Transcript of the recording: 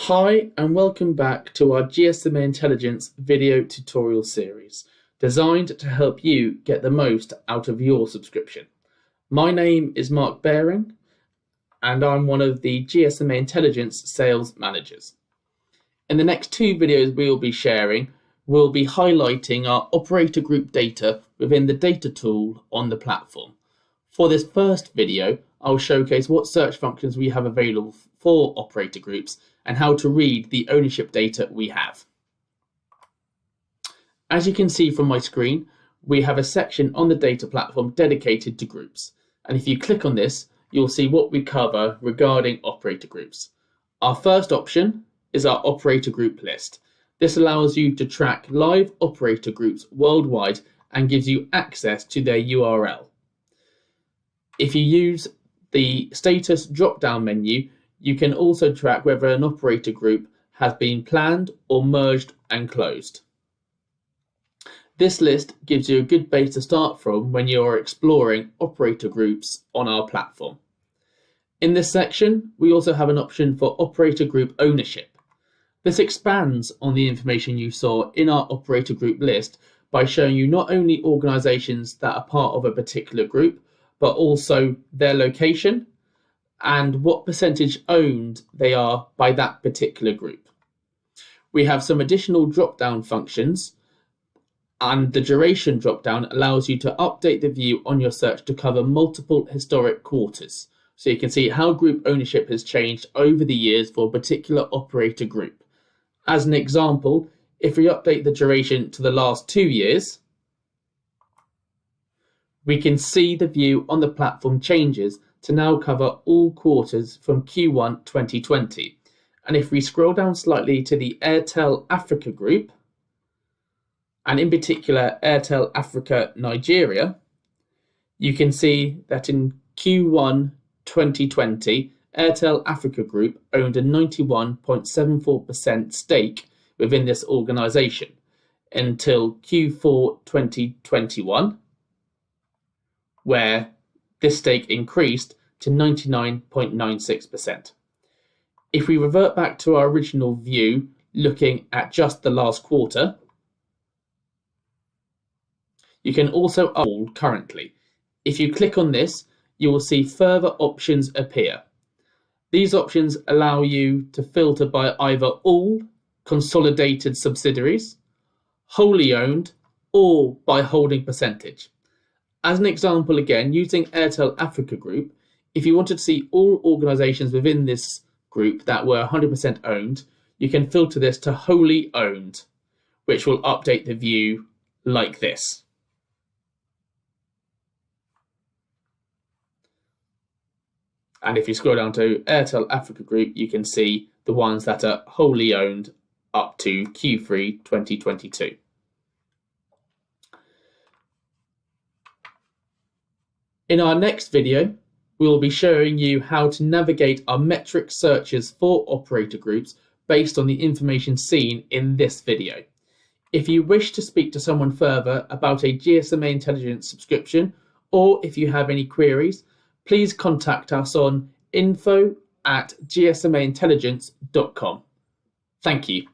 Hi and welcome back to our GSMA Intelligence video tutorial series, designed to help you get the most out of your subscription. My name is Mark Baring and I'm one of the GSMA Intelligence sales managers. In the next two videos we'll be sharing, we'll be highlighting our operator group data within the data tool on the platform. For this first video, I'll showcase what search functions we have available for operator groups and how to read the ownership data we have. As you can see from my screen, we have a section on the data platform dedicated to groups. And if you click on this, you'll see what we cover regarding operator groups. Our first option is our operator group list. This allows you to track live operator groups worldwide and gives you access to their URL. If you use the status drop-down menu, you can also track whether an operator group has been planned or merged and closed. This list gives you a good base to start from when you are exploring operator groups on our platform. In this section, we also have an option for operator group ownership. This expands on the information you saw in our operator group list by showing you not only organizations that are part of a particular group, but also their location and what percentage owned they are by that particular group. We have some additional drop-down functions, and the duration drop-down allows you to update the view on your search to cover multiple historic quarters. So you can see how group ownership has changed over the years for a particular operator group. As an example, if we update the duration to the last 2 years, we can see the view on the platform changes to now cover all quarters from Q1 2020. And if we scroll down slightly to the Airtel Africa group, and in particular Airtel Africa Nigeria, you can see that in Q1 2020, Airtel Africa Group owned a 91.74% stake within this organization until Q4 2021, where this stake increased to 99.96%. If we revert back to our original view, looking at just the last quarter, you can also all currently. If you click on this, you will see further options appear. These options allow you to filter by either all consolidated subsidiaries, wholly owned, or by holding percentage. As an example again, using Airtel Africa Group, if you wanted to see all organizations within this group that were 100% owned, you can filter this to wholly owned, which will update the view like this. And if you scroll down to Airtel Africa Group, you can see the ones that are wholly owned up to Q3 2022. In our next video, we will be showing you how to navigate our metric searches for operator groups based on the information seen in this video. If you wish to speak to someone further about a GSMA Intelligence subscription, or if you have any queries, please contact us on info@gsmaintelligence.com. Thank you.